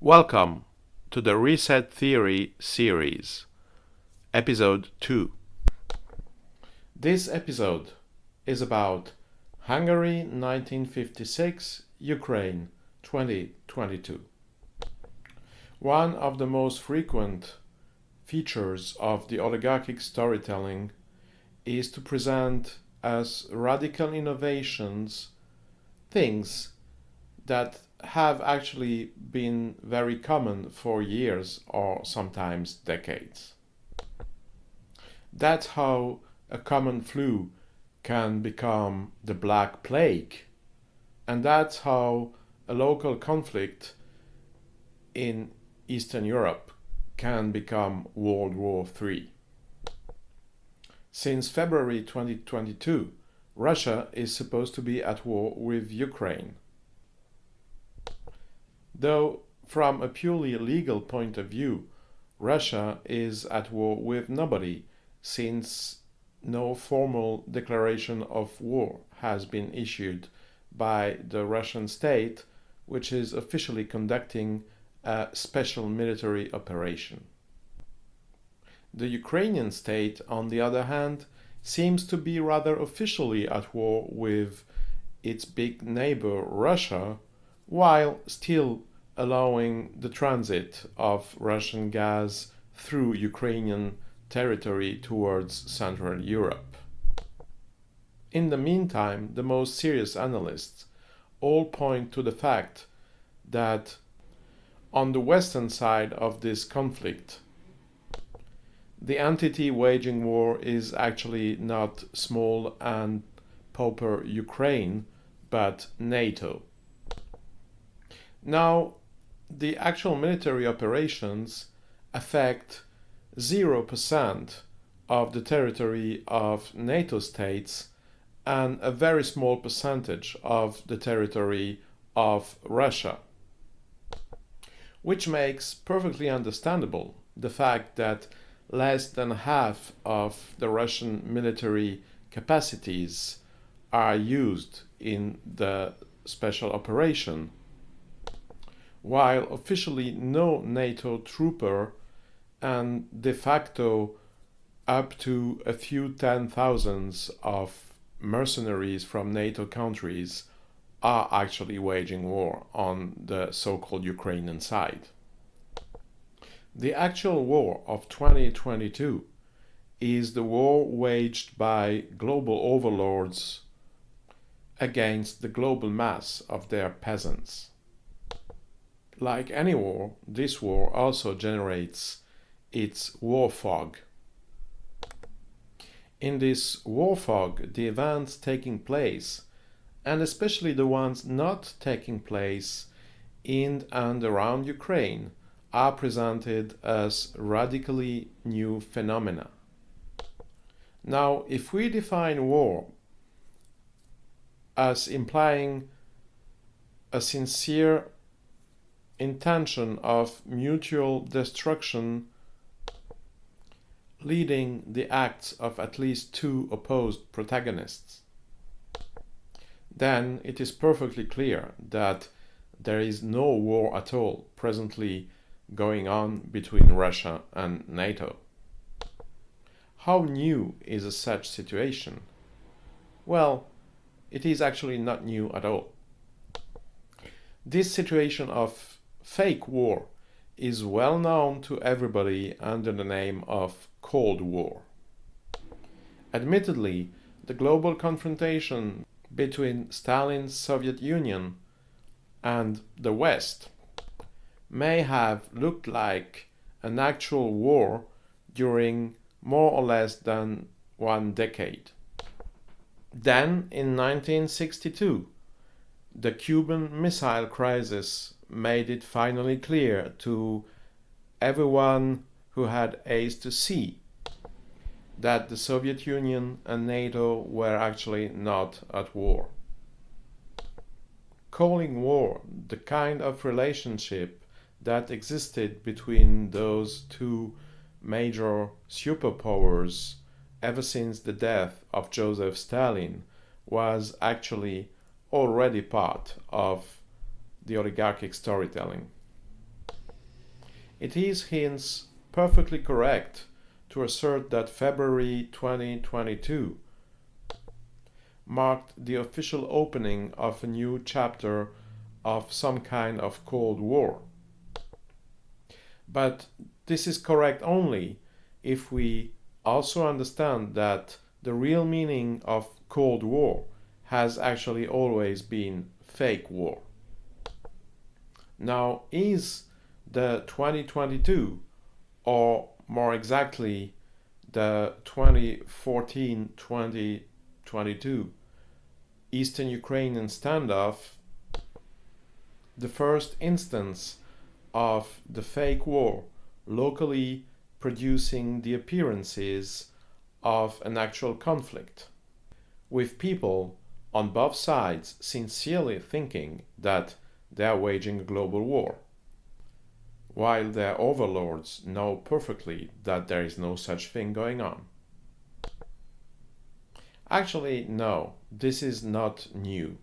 Welcome to the Reset Theory series, episode 2. This episode is about Hungary 1956, Ukraine 2022. One of the most frequent features of the oligarchic storytelling is to present as radical innovations things that have actually been very common for years or sometimes decades. That's how a common flu can become the Black Plague, and that's how a local conflict in Eastern Europe can become World War III. Since February 2022, Russia is supposed to be at war with Ukraine. Though, from a purely legal point of view, Russia is at war with nobody, since no formal declaration of war has been issued by the Russian state, which is officially conducting a special military operation. The Ukrainian state, on the other hand, seems to be rather officially at war with its big neighbor Russia, while still allowing the transit of Russian gas through Ukrainian territory towards Central Europe. In the meantime, the most serious analysts all point to the fact that on the western side of this conflict, the entity waging war is actually not small and pauper Ukraine, but NATO. Now, the actual military operations affect 0% of the territory of NATO states and a very small percentage of the territory of Russia, which makes perfectly understandable the fact that less than half of the Russian military capacities are used in the special operation, while officially no NATO trooper and de facto up to a few 10,000s of mercenaries from NATO countries are actually waging war on the so-called Ukrainian side. The actual war of 2022 is the war waged by global overlords against the global mass of their peasants. Like any war, this war also generates its war fog. In this war fog, the events taking place, and especially the ones not taking place in and around Ukraine, are presented as radically new phenomena. Now, if we define war as implying a sincere intention of mutual destruction leading the acts of at least two opposed protagonists, then it is perfectly clear that there is no war at all presently going on between Russia and NATO. How new is such situation? Well, it is actually not new at all. This situation of fake war is well known to everybody under the name of Cold War. Admittedly, the global confrontation between Stalin's Soviet Union and the West may have looked like an actual war during more or less than 1 decade. Then, in 1962, the Cuban Missile Crisis made it finally clear to everyone who had eyes to see that the Soviet Union and NATO were actually not at war. Calling war the kind of relationship that existed between those two major superpowers ever since the death of Joseph Stalin was actually already part of the oligarchic storytelling. It is hence perfectly correct to assert that February 2022 marked the official opening of a new chapter of some kind of Cold War. But this is correct only if we also understand that the real meaning of Cold War has actually always been fake war. Now, is the 2022, or more exactly the 2014-2022 Eastern Ukrainian standoff, the first instance of the fake war locally producing the appearances of an actual conflict, with people on both sides sincerely thinking that they are waging a global war, while their overlords know perfectly that there is no such thing going on? Actually, no, this is not new.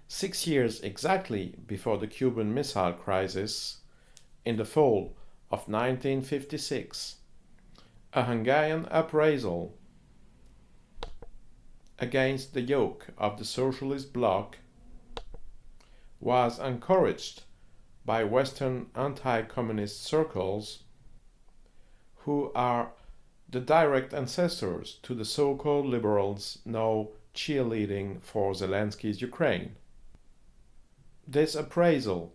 6 years exactly before the Cuban Missile Crisis, in the fall of 1956, a Hungarian uprisal against the yoke of the socialist bloc was encouraged by Western anti-communist circles, who are the direct ancestors to the so-called liberals now cheerleading for Zelensky's Ukraine. This uprisal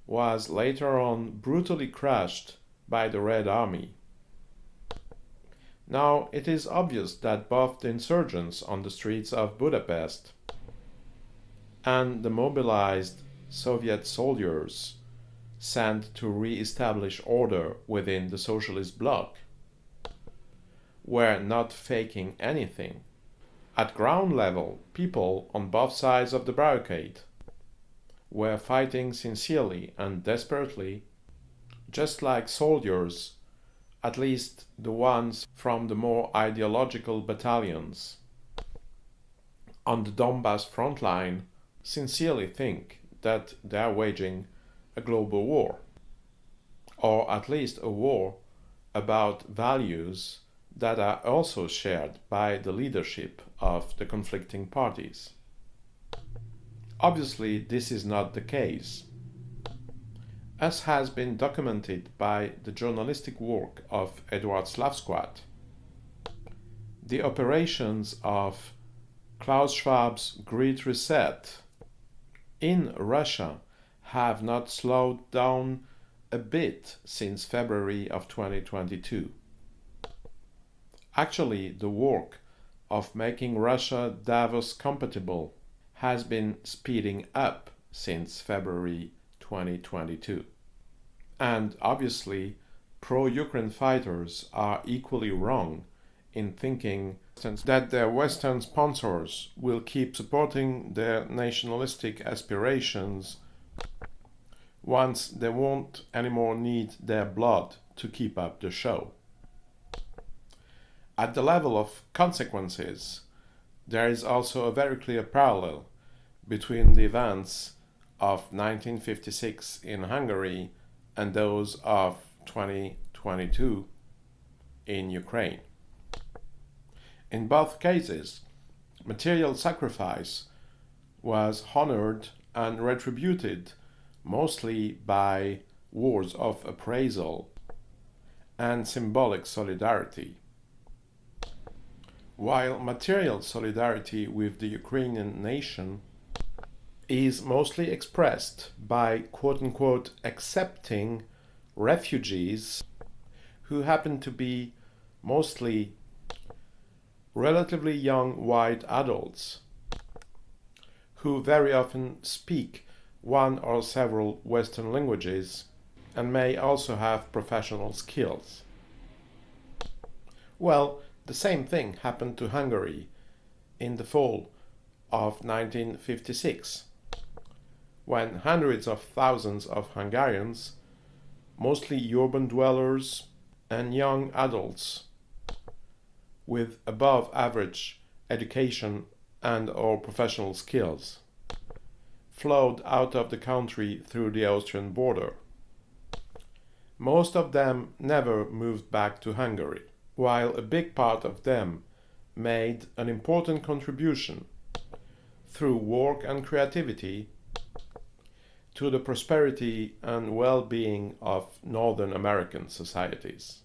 was later on brutally crushed by the Red Army. Now, it is obvious that both the insurgents on the streets of Budapest and the mobilized Soviet soldiers sent to re-establish order within the socialist bloc were not faking anything. At ground level, people on both sides of the barricade were fighting sincerely and desperately, just like soldiers, at least the ones from the more ideological battalions on the Donbass front line, sincerely think that they are waging a global war, or at least a war about values that are also shared by the leadership of the conflicting parties. Obviously, this is not the case, as has been documented by the journalistic work of Edward Slavsquat. The operations of Klaus Schwab's Great Reset in Russia have not slowed down a bit since February of 2022. Actually, the work of making Russia Davos compatible has been speeding up since February 2022. And obviously, pro-Ukraine fighters are equally wrong in thinking that their Western sponsors will keep supporting their nationalistic aspirations once they won't anymore need their blood to keep up the show. At the level of consequences, there is also a very clear parallel between the events of 1956 in Hungary and those of 2022 in Ukraine. In both cases, material sacrifice was honored and retributed mostly by words of appraisal and symbolic solidarity, while material solidarity with the Ukrainian nation is mostly expressed by quote-unquote accepting refugees who happen to be mostly relatively young white adults who very often speak one or several Western languages and may also have professional skills. Well, the same thing happened to Hungary in the fall of 1956, when hundreds of thousands of Hungarians, mostly urban dwellers and young adults with above average education and or professional skills, flowed out of the country through the Austrian border. most of them never moved back to Hungary, while a big part of them made an important contribution through work and creativity to the prosperity and well-being of Northern American societies.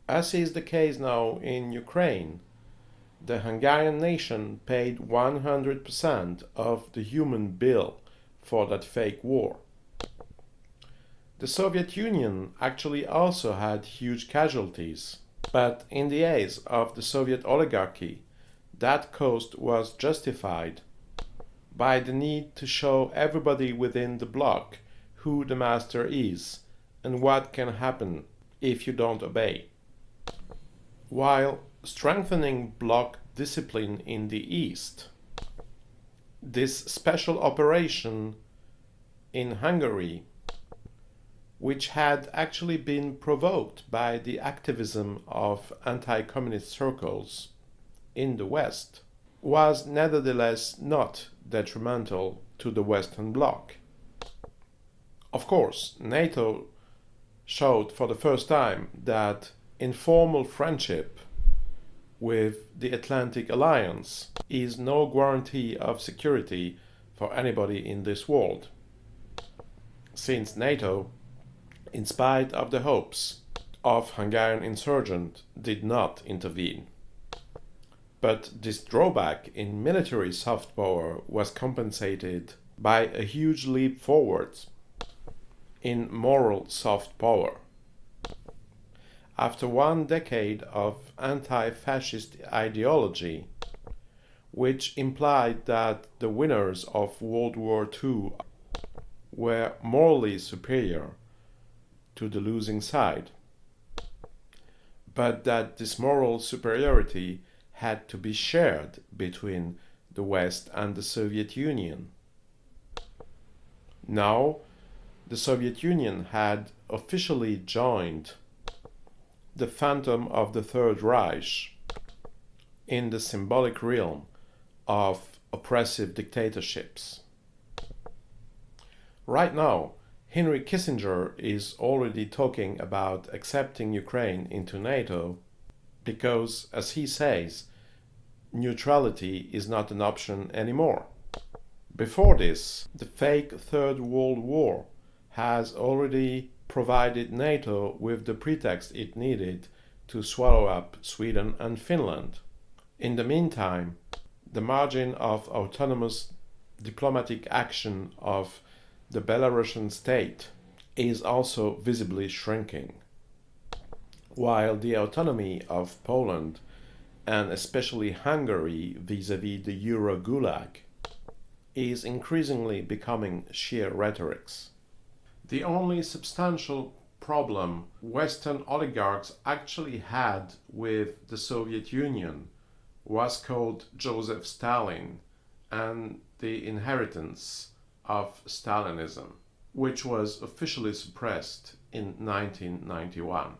As is the case now in Ukraine, the Hungarian nation paid 100% of the human bill for that fake war. The Soviet Union actually also had huge casualties, but in the eyes of the Soviet oligarchy, that cost was justified by the need to show everybody within the bloc who the master is and what can happen if you don't obey. While strengthening bloc discipline in the East, this special operation in Hungary, which had actually been provoked by the activism of anti-communist circles in the West, was nevertheless not detrimental to the Western Bloc. Of course, NATO showed for the first time that informal friendship with the Atlantic Alliance is no guarantee of security for anybody in this world, since NATO, in spite of the hopes of Hungarian insurgents, did not intervene. But this drawback in military soft power was compensated by a huge leap forward in moral soft power. After 1 decade of anti-fascist ideology, which implied that the winners of World War II were morally superior to the losing side, but that this moral superiority had to be shared between the West and the Soviet Union. Now, the Soviet Union had officially joined the phantom of the Third Reich in the symbolic realm of oppressive dictatorships. Right now, Henry Kissinger is already talking about accepting Ukraine into NATO because, as he says, neutrality is not an option anymore. Before this, the fake Third World War has already provided NATO with the pretext it needed to swallow up Sweden and Finland. In the meantime, the margin of autonomous diplomatic action of the Belarusian state is also visibly shrinking, while the autonomy of Poland and especially Hungary vis-à-vis the Euro Gulag is increasingly becoming sheer rhetorics. The only substantial problem Western oligarchs actually had with the Soviet Union was called Joseph Stalin and the inheritance of Stalinism, which was officially suppressed in 1991.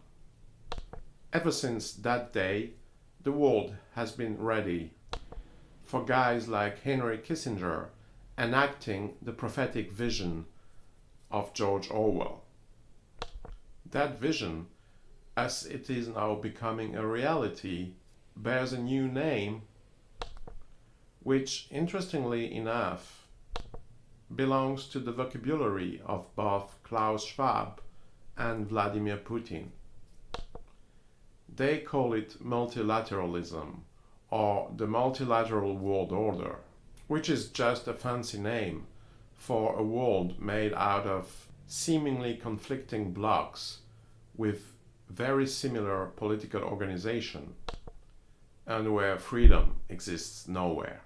Ever since that day, the world has been ready for guys like Henry Kissinger enacting the prophetic vision of George Orwell. That vision, as it is now becoming a reality, bears a new name, which, interestingly enough, belongs to the vocabulary of both Klaus Schwab and Vladimir Putin. They call it multilateralism, or the multilateral world order, which is just a fancy name for a world made out of seemingly conflicting blocs with very similar political organization, and where freedom exists nowhere.